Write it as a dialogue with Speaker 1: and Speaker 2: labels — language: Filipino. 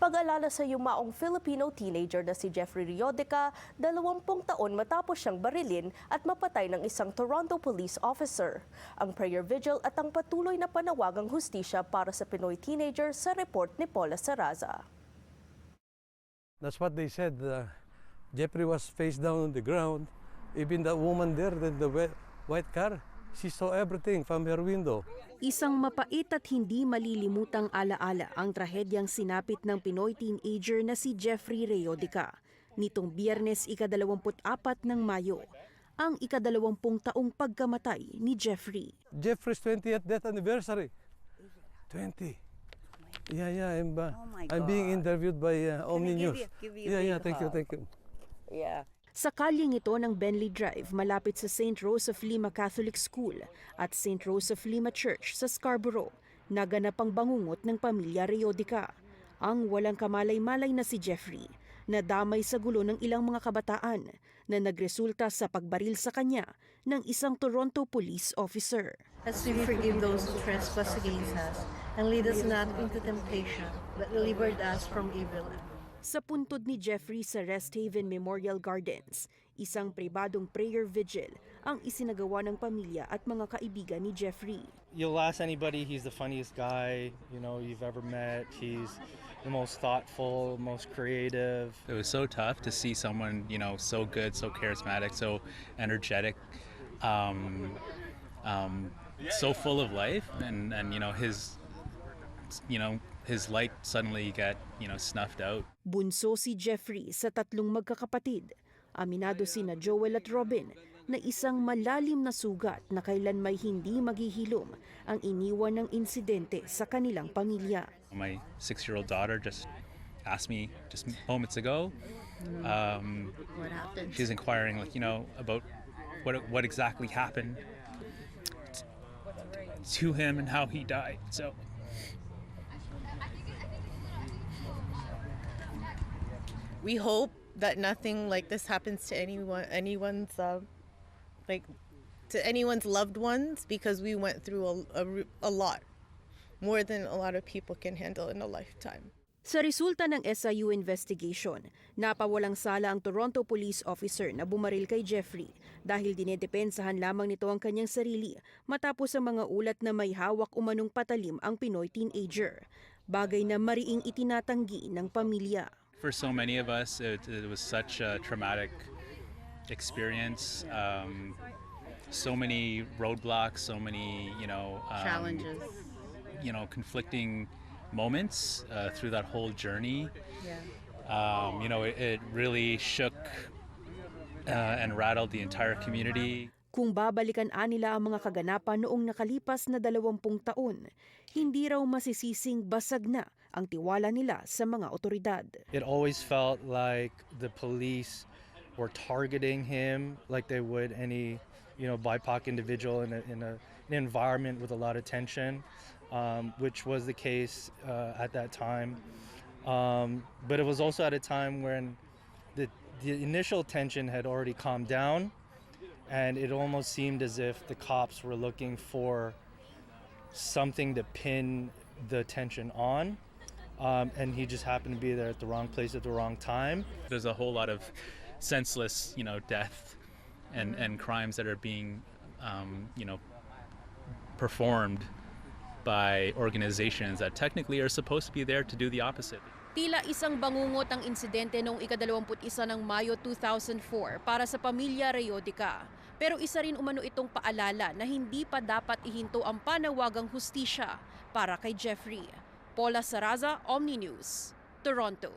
Speaker 1: Pag-alala sa yumaong Filipino teenager na si Jeffrey Riodica, 20 taon matapos siyang barilin at mapatay ng isang Toronto police officer. Ang prayer vigil at ang patuloy na panawagang hustisya para sa Pinoy teenager sa report ni Paula Saraza.
Speaker 2: That's what they said. Jeffrey was face down on the ground. Even that woman there in the white car, she saw everything from her window.
Speaker 3: Isang mapait at hindi malilimutang alaala ang trahedyang sinapit ng Pinoy teenager na si Jeffrey Riodica. Nitong Biyernes, ika-24 ng Mayo, ang ika-20 taong pagkamatay ni Jeffrey.
Speaker 2: Jeffrey's 20th death anniversary. 20. Yeah, I'm being interviewed by Omni News. Thank you.
Speaker 4: Yeah.
Speaker 3: Sa kalyeng ito ng Bentley Drive malapit sa St. Rose of Lima Catholic School at St. Rose of Lima Church sa Scarborough, naganap ang bangungot ng pamilya Riodica. Ang walang kamalay-malay na si Jeffrey, nadamay sa gulo ng ilang mga kabataan na nagresulta sa pagbaril sa kanya ng isang Toronto police officer.
Speaker 5: As we forgive those who trespass against us, and lead us not into temptation, but deliver us from evil.
Speaker 3: Sa puntod ni Jeffrey sa Rest Haven Memorial Gardens, isang pribadong prayer vigil ang isinagawa ng pamilya at mga kaibigan ni Jeffrey.
Speaker 6: You'll ask anybody, he's the funniest guy you've ever met. He's the most thoughtful, most creative.
Speaker 7: It was so tough to see someone, so good, so charismatic, so energetic, so full of life, and his light suddenly got, snuffed out.
Speaker 3: Bunso si Jeffrey sa 3 magkakapatid. Aminado sina Joel at Robin na isang malalim na sugat na kailan may hindi maghihilom ang iniwan ng insidente sa kanilang pamilya.
Speaker 7: My 6-year-old daughter just asked me just moments ago.
Speaker 5: What happened?
Speaker 7: She's inquiring, about what exactly happened to him and how he died. So.
Speaker 8: We hope that nothing like this happens to anyone's loved ones, because we went through a lot, more than a lot of people can handle in a lifetime.
Speaker 3: Sa resulta ng SIU investigation, napawalang sala ang Toronto police officer na bumaril kay Jeffrey dahil dinedepensahan lamang nito ang kanyang sarili matapos ang mga ulat na may hawak umanong patalim ang Pinoy teenager. Bagay na mariing itinatanggi ng pamilya.
Speaker 7: For so many of us, it was such a traumatic experience. So many roadblocks, so many,
Speaker 8: Challenges.
Speaker 7: Conflicting moments through that whole journey.
Speaker 8: Yeah.
Speaker 7: It really shook and rattled the entire community.
Speaker 3: Kung babalikan nila ang mga kaganapan noong nakalipas na 20 taon, hindi raw masisising basag na ang tiwala nila sa mga otoridad.
Speaker 6: It always felt like the police were targeting him like they would any, BIPOC individual in an environment with a lot of tension, which was the case at that time. But it was also at a time when the initial tension had already calmed down, and it almost seemed as if the cops were looking for something to pin the tension on. And he just happened to be there at the wrong place at the wrong time.
Speaker 7: There's a whole lot of senseless, death and crimes that are being, performed by organizations that technically are supposed to be there to do the opposite.
Speaker 3: Tila isang bangungot ang insidente noong ika-21 ng Mayo 2004 para sa pamilya Riodica. Pero isa rin umano itong paalala na hindi pa dapat ihinto ang panawagang hustisya para kay Jeffrey. Paula Saraza, Omni News, Toronto.